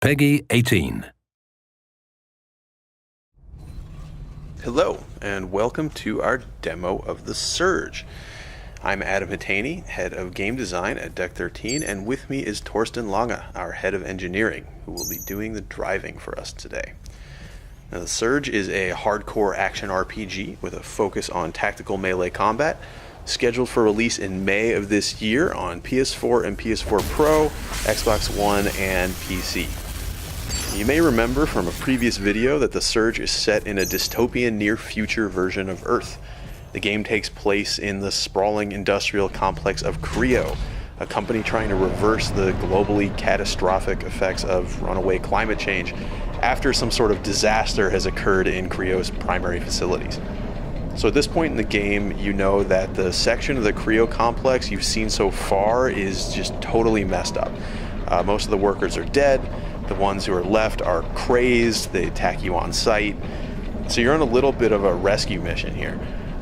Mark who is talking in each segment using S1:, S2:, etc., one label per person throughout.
S1: Peggy 18.
S2: Hello, and welcome to our demo of The Surge. I'm Adam Hatani, head of game design at Deck 13, and with me is Torsten Lange, our head of engineering, who will be doing the driving for us today. Now, The Surge is a hardcore action RPG with a focus on tactical melee combat, scheduled for release in May of this year on PS4 and PS4 Pro, Xbox One, and PC. You may remember from a previous video that The Surge is set in a dystopian near-future version of Earth. The game takes place in the sprawling industrial complex of Creo, a company trying to reverse the globally catastrophic effects of runaway climate change after some sort of disaster has occurred in Creo's primary facilities. So at this point in the game, you know that the section of the Creo complex you've seen so far is just totally messed up. Most of the workers are dead. The ones who are left are crazed. They attack you on sight. So you're on a little bit of a rescue mission here.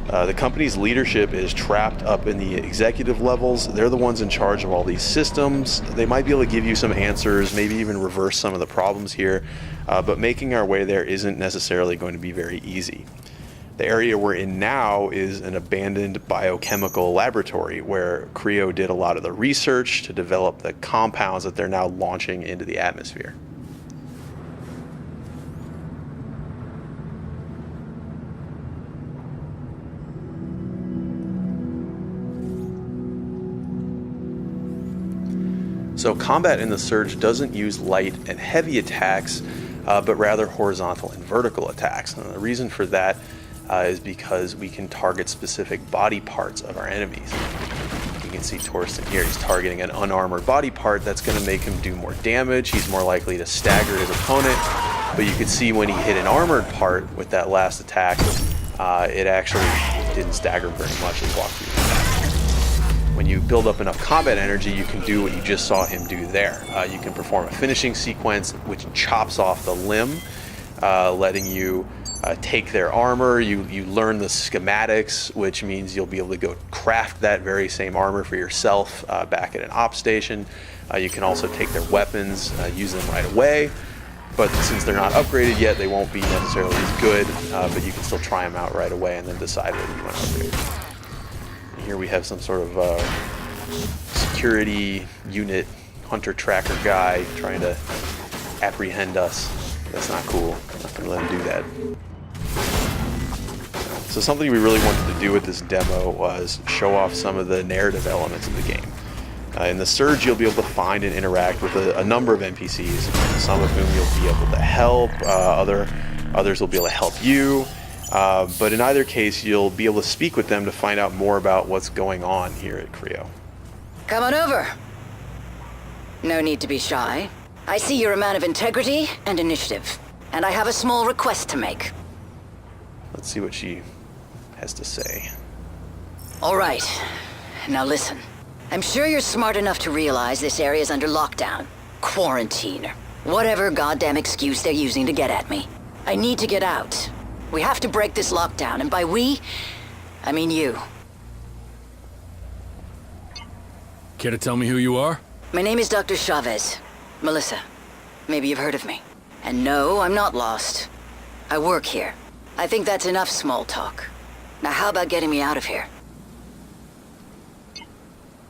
S2: The company's leadership is trapped up in the executive levels. They're the ones in charge of all these systems. They might be able to give you some answers, maybe even reverse some of the problems here, but making our way there isn't necessarily going to be very easy. The area we're in now is an abandoned biochemical laboratory where Creo did a lot of the research to develop the compounds that they're now launching into the atmosphere. So combat in The Surge doesn't use light and heavy attacks, but rather horizontal and vertical attacks. And the reason for that is because we can target specific body parts of our enemies. You can see Torsten here, he's targeting an unarmored body part. That's going to make him do more damage. He's more likely to stagger his opponent, but you can see when he hit an armored part with that last attack, it actually didn't stagger very much as he walked through the attack. When you build up enough combat energy, you can do what you just saw him do there. You can perform a finishing sequence which chops off the limb, letting you take their armor. You learn the schematics, which means you'll be able to go craft that very same armor for yourself back at an op station. You can also take their weapons, use them right away, but since they're not upgraded yet, they won't be necessarily as good, but you can still try them out right away and then decide whether you want to upgrade. Here we have some sort of security unit hunter tracker guy trying to apprehend us. That's not cool. I'm not going to let him do that. So something we really wanted to do with this demo was show off some of the narrative elements of the game. In The Surge, you'll be able to find and interact with a number of NPCs, some of whom you'll be able to help, others will be able to help you, but in either case, you'll be able to speak with them to find out more about what's going on here at Creo.
S3: Come on over. No need to be shy. I see you're a man of integrity and initiative, and I have a small request to make.
S2: Let's see what she has to say.
S3: All right. Now listen. I'm sure you're smart enough to realize this area is under lockdown, quarantine, or whatever goddamn excuse they're using to get at me. I need to get out. We have to break this lockdown, and by we, I mean you.
S4: Care to tell me who you are?
S3: My name is Dr. Chavez. Melissa. Maybe you've heard of me. And no, I'm not lost. I work here. I think that's enough small talk. Now how about getting me out of here?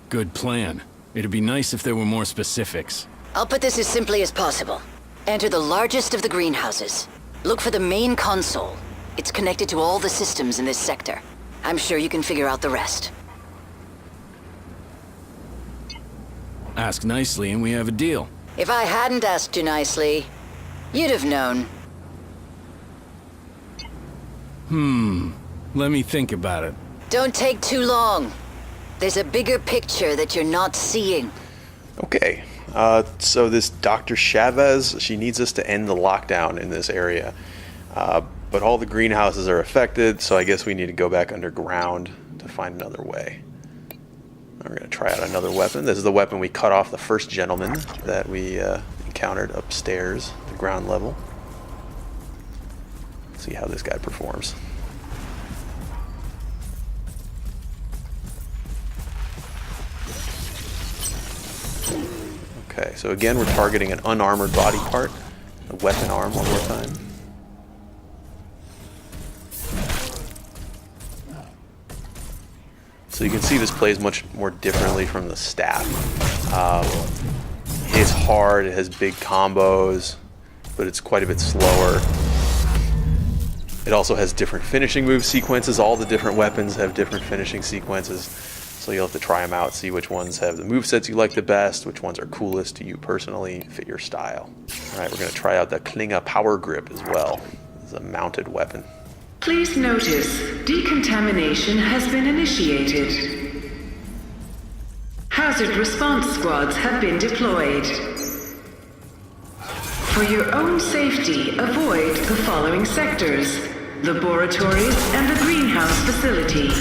S4: Good plan. It'd be nice if there were more specifics.
S3: I'll put this as simply as possible. Enter the largest of the greenhouses. Look for the main console. It's connected to all the systems in this sector. I'm sure you can figure out the rest.
S4: Ask nicely and we have a deal.
S3: If I hadn't asked you nicely, you'd have known.
S4: Let me think about it.
S3: Don't take too long. There's a bigger picture that you're not seeing.
S2: Okay, so this Dr. Chavez, she needs us to end the lockdown in this area. But all the greenhouses are affected, so I guess we need to go back underground to find another way. We're going to try out another weapon. This is the weapon we cut off the first gentleman that we encountered upstairs, the ground level. Let's see how this guy performs. Okay, so again, we're targeting an unarmored body part. A weapon arm one more time. So you can see this plays much more differently from the staff. It's hard, it has big combos, but it's quite a bit slower. It also has different finishing move sequences. All the different weapons have different finishing sequences. So you'll have to try them out, see which ones have the movesets you like the best, which ones are coolest to you personally, fit your style. All right, we're going to try out the Klinga Power Grip as well. It's a mounted weapon.
S1: Please notice, decontamination has been initiated. Hazard response squads have been deployed. For your own safety, avoid the following sectors: laboratories and the greenhouse facility.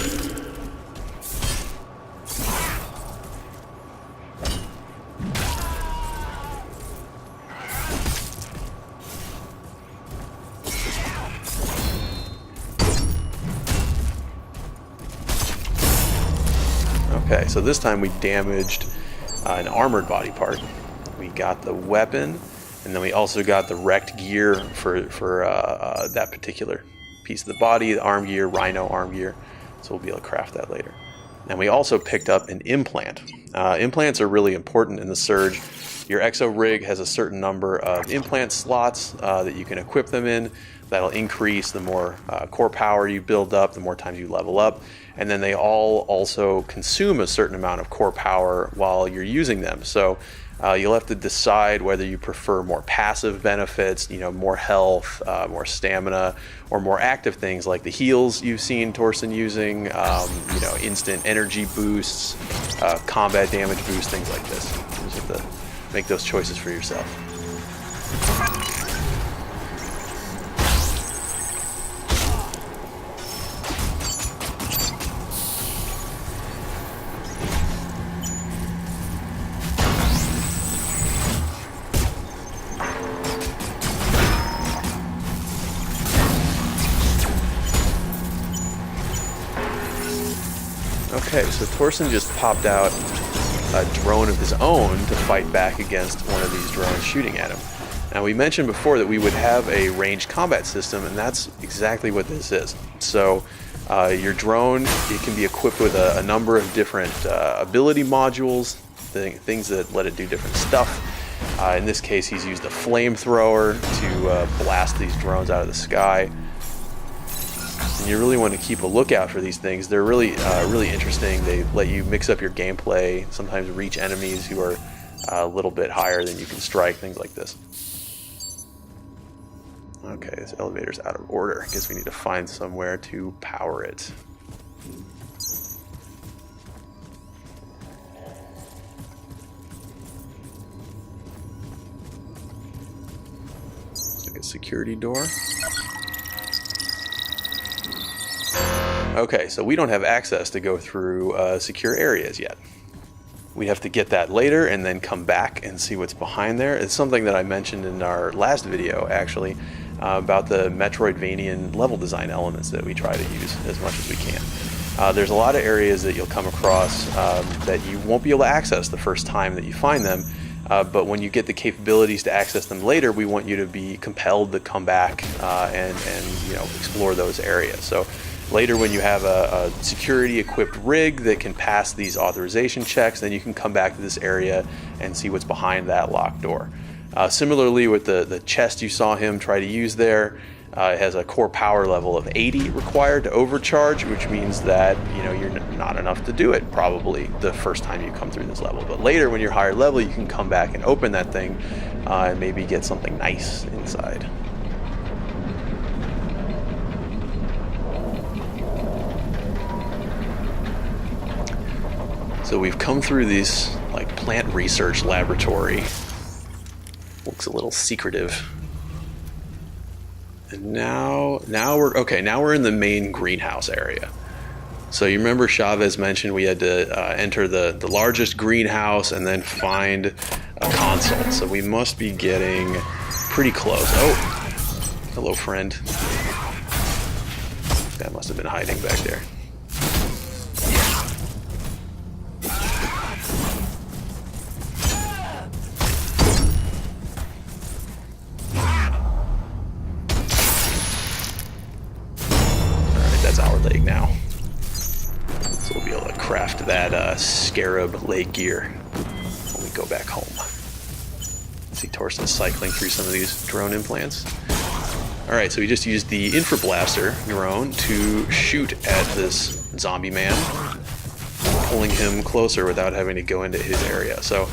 S2: Okay, so this time we damaged an armored body part. We got the weapon, and then we also got the wrecked gear for that particular piece of the body, the arm gear, Rhino arm gear. So we'll be able to craft that later. And we also picked up an implant. Implants are really important in the Surge. Your exo rig has a certain number of implant slots that you can equip them in. That'll increase the more core power you build up, the more times you level up. And then they all also consume a certain amount of core power while you're using them. So you'll have to decide whether you prefer more passive benefits, more health, more stamina, or more active things like the heals you've seen Torsten using, instant energy boosts, combat damage boosts, things like this. You just have to make those choices for yourself. Okay, so Torsten just popped out a drone of his own to fight back against one of these drones shooting at him. Now, we mentioned before that we would have a ranged combat system, and that's exactly what this is. So your drone, it can be equipped with a number of different ability modules, things that let it do different stuff. In this case, he's used a flamethrower to blast these drones out of the sky. And you really want to keep a lookout for these things. They're really interesting. They let you mix up your gameplay, sometimes reach enemies who are a little bit higher than you can strike, things like this. Okay, this elevator's out of order. I guess we need to find somewhere to power it. Like a security door. Okay, so we don't have access to go through secure areas yet. We have to get that later and then come back and see what's behind there. It's something that I mentioned in our last video, actually, about the Metroidvanian level design elements that we try to use as much as we can. There's a lot of areas that you'll come across that you won't be able to access the first time that you find them, but when you get the capabilities to access them later, we want you to be compelled to come back and explore those areas. So later, when you have a security-equipped rig that can pass these authorization checks, then you can come back to this area and see what's behind that locked door. Similarly, with the chest you saw him try to use there, it has a core power level of 80 required to overcharge, which means that you're not enough to do it probably the first time you come through this level. But later, when you're higher level, you can come back and open that thing and maybe get something nice inside. So we've come through this plant research laboratory. Looks a little secretive. And now we're in the main greenhouse area. So you remember Chavez mentioned we had to enter the largest greenhouse and then find a console. So we must be getting pretty close. Oh, hello, friend. That must have been hiding back there. that Scarab leg gear when we go back home. See Torsten cycling through some of these drone implants. Alright, so we just used the Infrablaster drone to shoot at this zombie man, pulling him closer without having to go into his area. So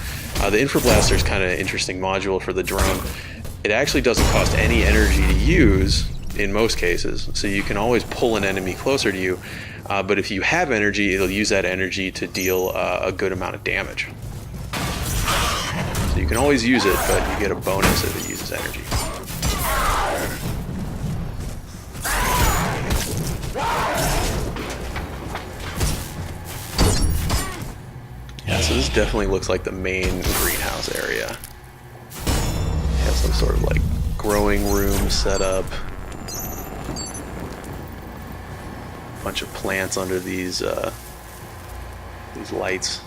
S2: the Infrablaster is kind of an interesting module for the drone. It actually doesn't cost any energy to use in most cases, so you can always pull an enemy closer to you, but if you have energy, it'll use that energy to deal a good amount of damage. So you can always use it, but you get a bonus if it uses energy. Yeah, so this definitely looks like the main greenhouse area. It has some sort of like growing room set up. A bunch of plants under these lights.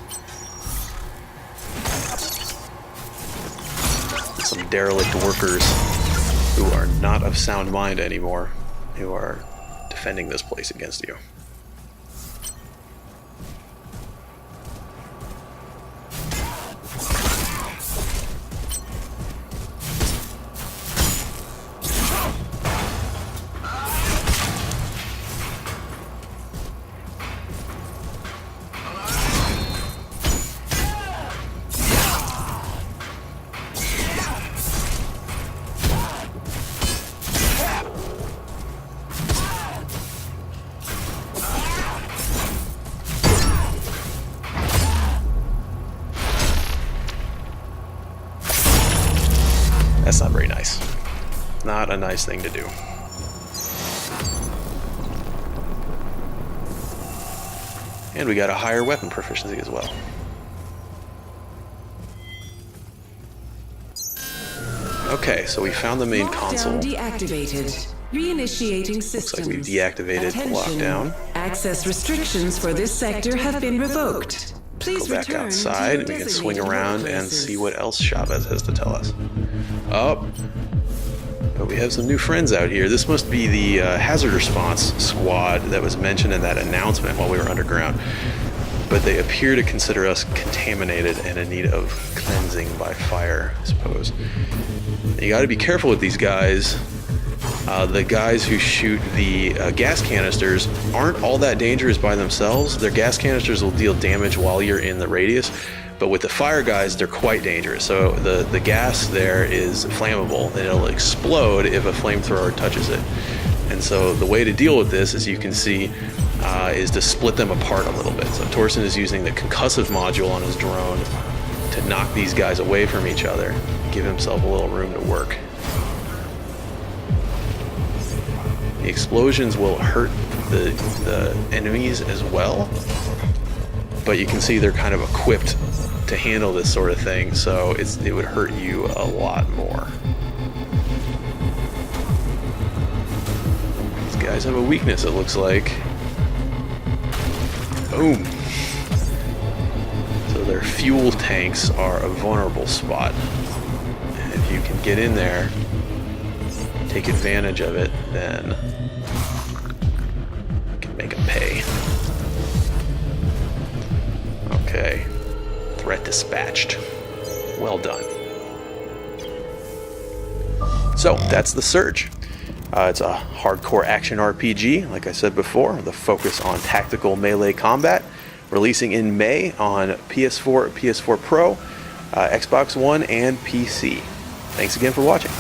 S2: Some derelict workers who are not of sound mind anymore, who are defending this place against you. That's not very nice. Not a nice thing to do. And we got a higher weapon proficiency as well. Okay, so we found the main console.
S1: Deactivated. Reinitiating systems.
S2: Looks like we've deactivated the lockdown.
S1: Access restrictions for this sector have been revoked. Please
S2: Go back outside and we can swing around and see what else Chavez has to tell us. Oh, but we have some new friends out here. This must be the hazard response squad that was mentioned in that announcement while we were underground. But they appear to consider us contaminated and in need of cleansing by fire, I suppose. You got to be careful with these guys. The guys who shoot the gas canisters aren't all that dangerous by themselves. Their gas canisters will deal damage while you're in the radius, but with the fire guys, they're quite dangerous. So the gas there is flammable, and it'll explode if a flamethrower touches it. And so the way to deal with this, as you can see, is to split them apart a little bit. So Torsten is using the concussive module on his drone to knock these guys away from each other, give himself a little room to work. The explosions will hurt the enemies as well, but you can see they're kind of equipped to handle this sort of thing, so it would hurt you a lot more. These guys have a weakness, it looks like. Boom! So their fuel tanks are a vulnerable spot, and if you can get in there, take advantage of it, then you can make them pay. Okay. Threat dispatched. Well done. So, that's The Surge. It's a hardcore action RPG, like I said before, with a focus on tactical melee combat, releasing in May on PS4, PS4 Pro, Xbox One, and PC. Thanks again for watching.